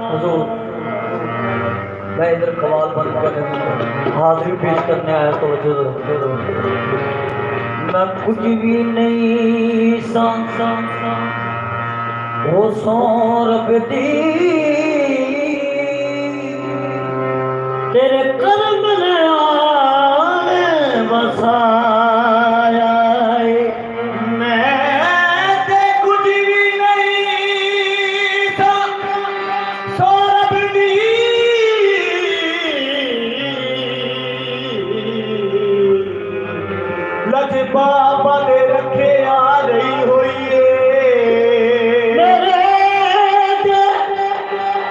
हुजूर, मैं इधर कवाल बंद कर हाजिरी पेश करने आया तो मैं कुछ भी नहीं सांसा वो सौरभ दी तेरे कर्म ने आने बसाया बाबा ने रखे आ रही हुई मेरे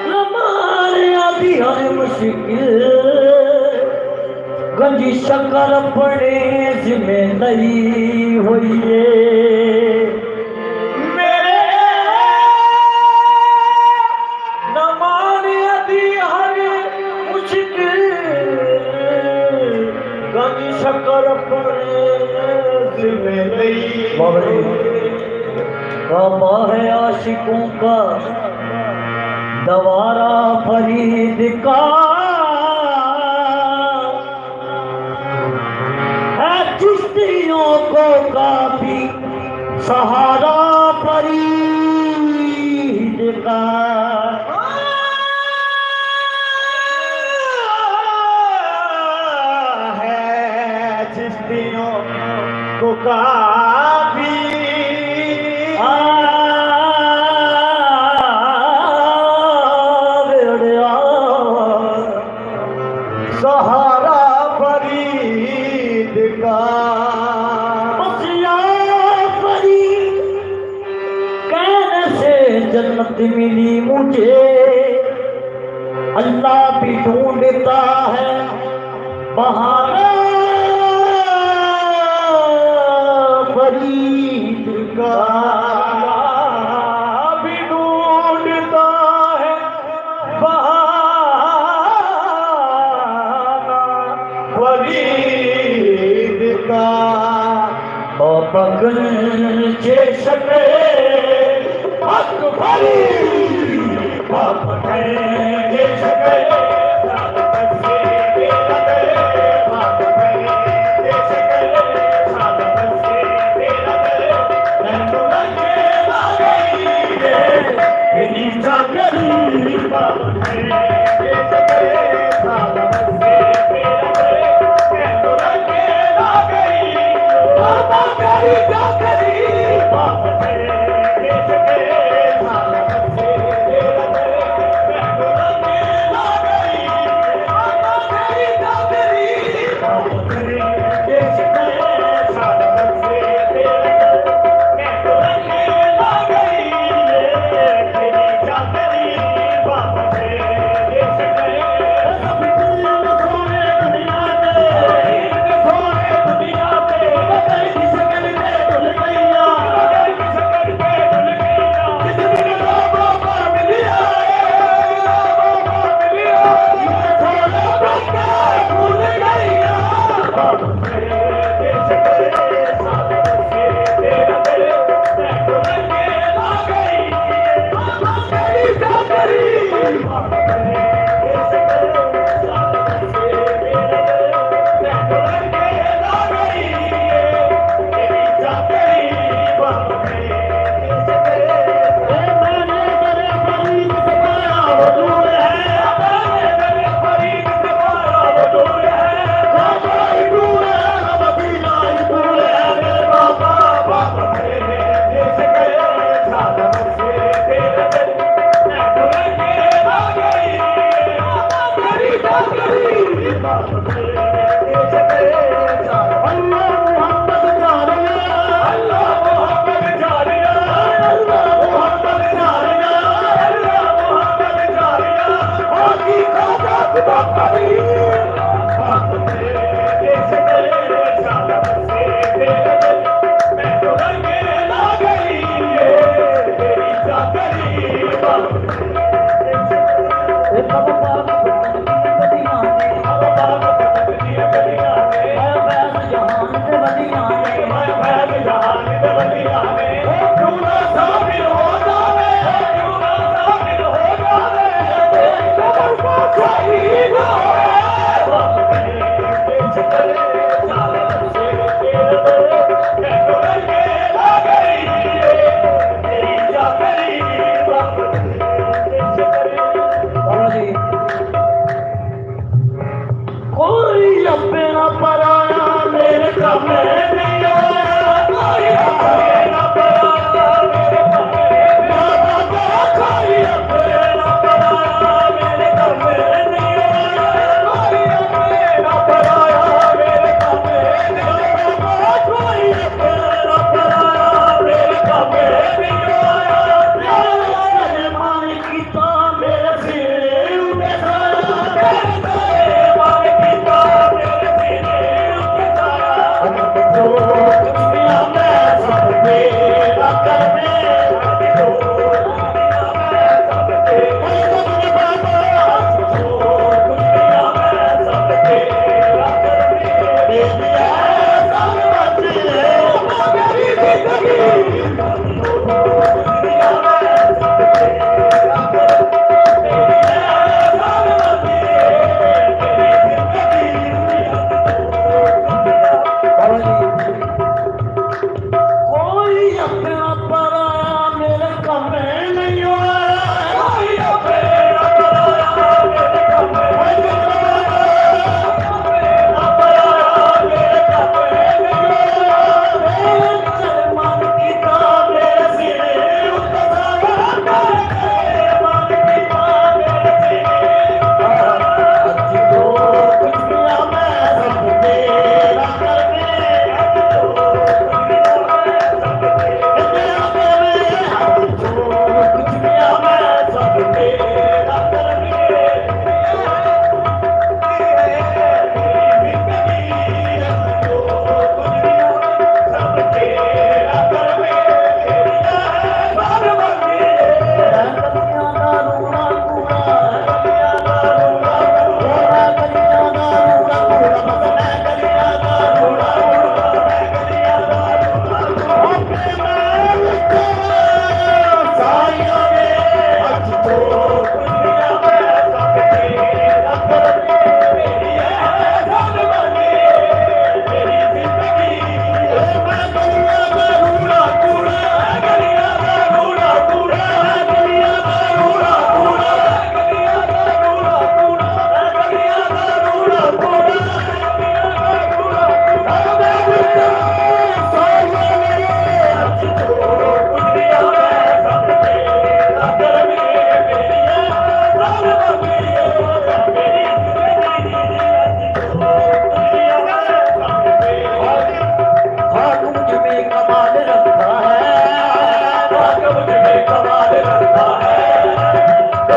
हमारे आदि हर मुश्किल गंजी शक्कर पड़े जिम्मे नहीं हुई मेरे नमाने आदि हर मुश्किल गंजी शक्कर पड़े बाबा है आशिकों का दवारा फरीद का है चिश्तियों को काफी सहारा फरीद का है चिश्तियों को काफी सहारा फरीद का फरीद कहने से जन्नत मिली मुझे अल्लाह भी ढूंढता है बहाना फरीद का भी ढूंढता है बहाना फरीद का पकड़ के सके हक फरीद पकड़ के सके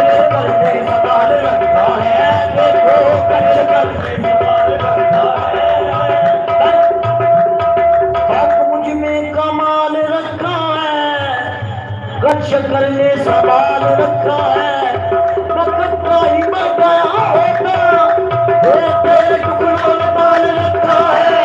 करने सवाल रखा है, देखो कच्छ करने सवाल रखा है। हक मुझ में कमाल रखा है, कच्छ करने सवाल रखा है। वक्त का ही बदला होता, तेरे टुकड़ों में डाल रखा है।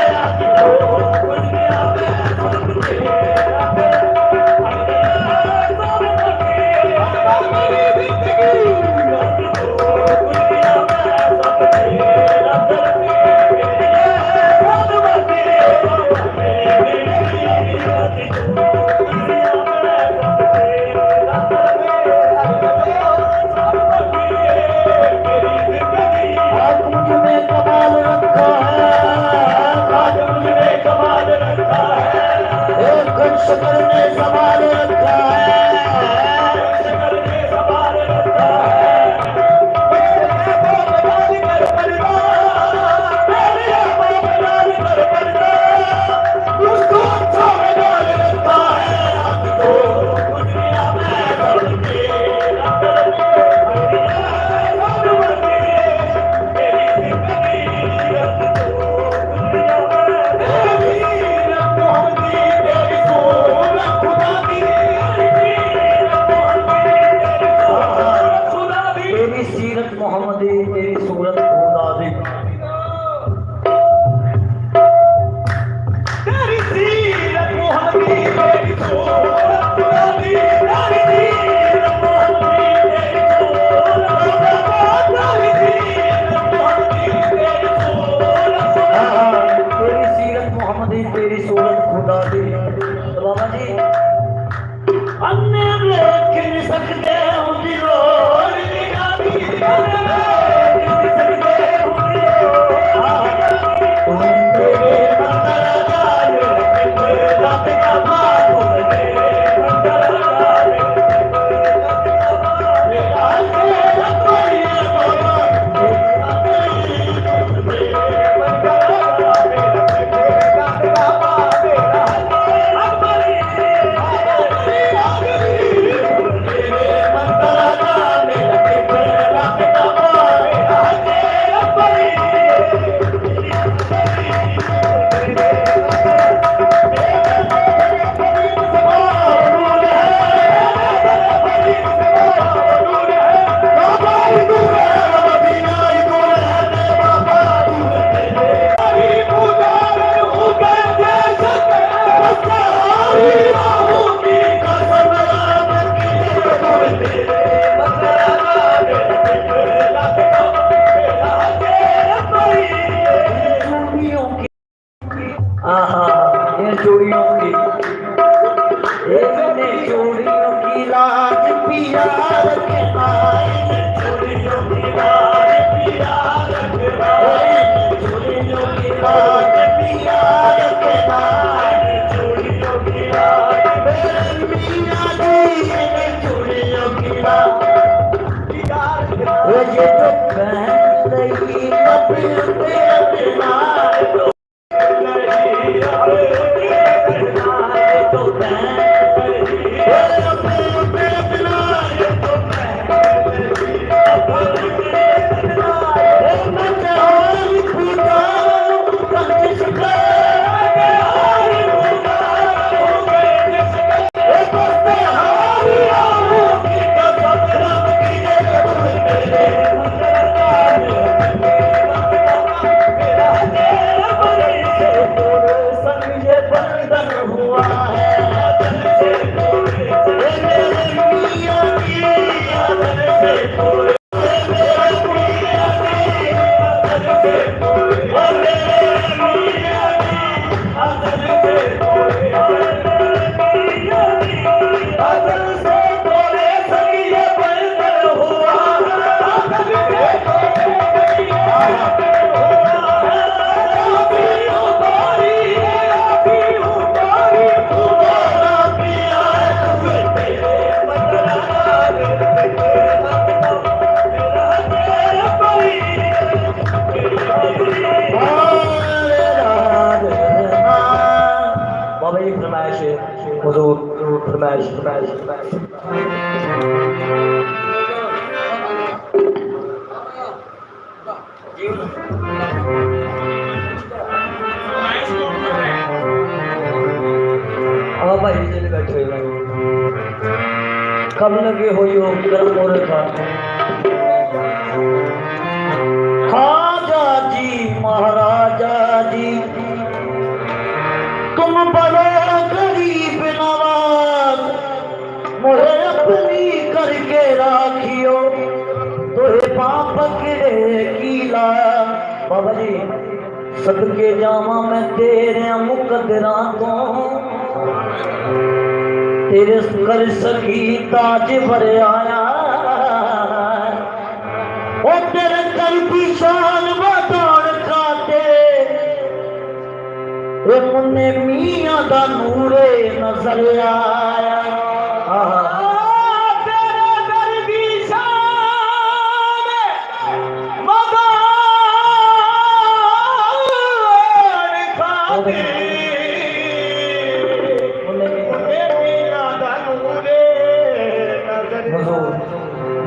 हुजूर फरमाइश फरमाइश फरमाइश हाँ भाई जी बैठे हुए कब लगे हो यो गर्म हो रखा खाजा जी महाराजा जी तुम बड़े गरीब नवाज मुझे अपनी करके राखियो तुहे पाप के कीला बाबा जी सदके जावा मैं तेरे मुकदरा को तेरे कर सकी ताज भर आया ओ तेरे कर की शान बदौड़ खाते ए मुन्ने मियां दा नूरे नजर आया तेरे कर की शान बदौड़ खाते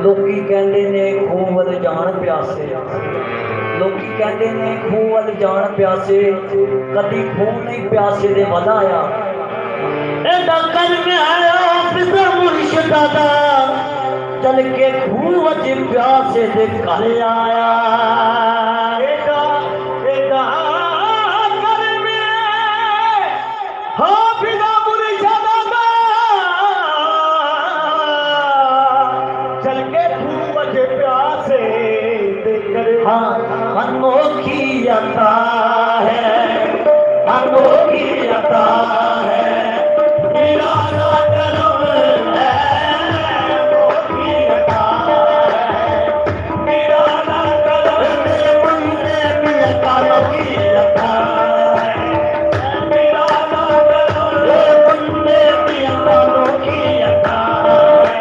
लोकी कहते ने खूह वल जान प्यासे लोकी कहते ने खूह वल जान प्यासे कदी खूह नहीं प्यासे दे वल आया एदा कर में आया पिता मुर्शिदा दा चल के खूह वच प्यासे दे घर आया एदा एदा कर में हो पिता मुर्शिदा दा चल के खूह वच प्यासे दे घर हाँ अनोखी अता है अनोखी अता है मेरा करम है अनोखी अता है मेरा करम मेरे मुन्ने भी अनोखी अता है मेरा करम मेरे मुन्ने भी अनोखी अता है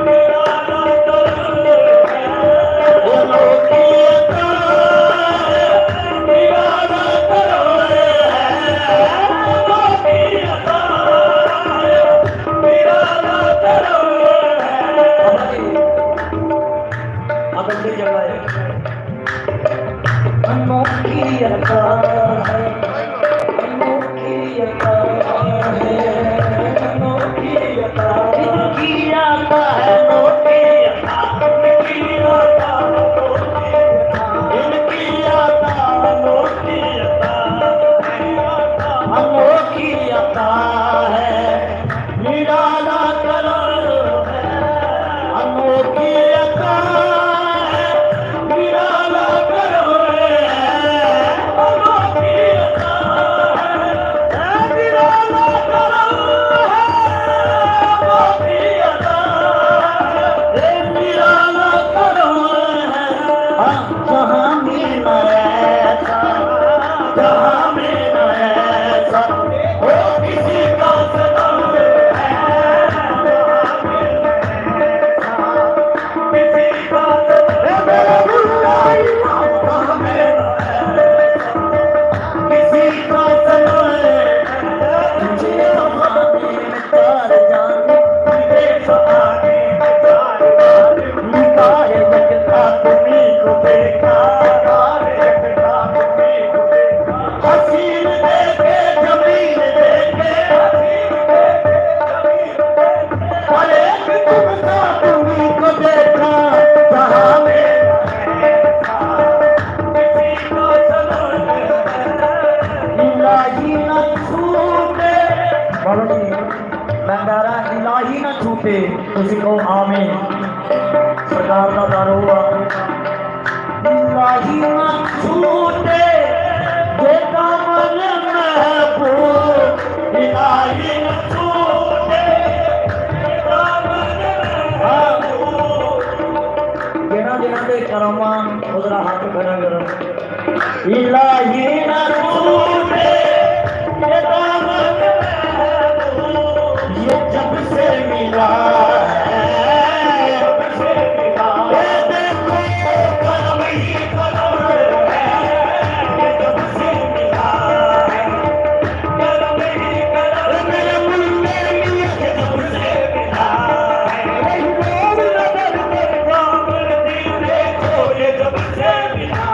मेरा करम अनोखी अनोखी अता है अनोखी अता है अनोखी अता इनकी आता है अनोखी अता इनकी आता इनकी आता अनोखी अता अनोखी अता है निराला करम है अनोखी अता है निराला करम इलाही न छूटे तुसी को आमीन सरकार का दारो हुआ इलाही न छूटे बेटा मन महबूब इलाही न छूटे बेटा मन महबूब गिना गिना दे करमा उधरा हाथ खड़ा करो इलाही न छूटे बेटा मन ये जब से मिला है जब से मिला ये देखो कदम ही कदम है ये जब से मिला है कदम ही कदम मेरे मुन्ने ये जब से मिला है नूर नजर में काम दिल देखो ये जब से मिला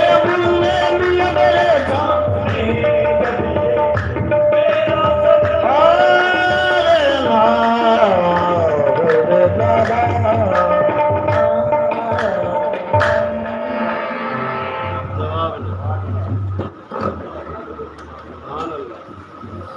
मुन्ने भी मेरे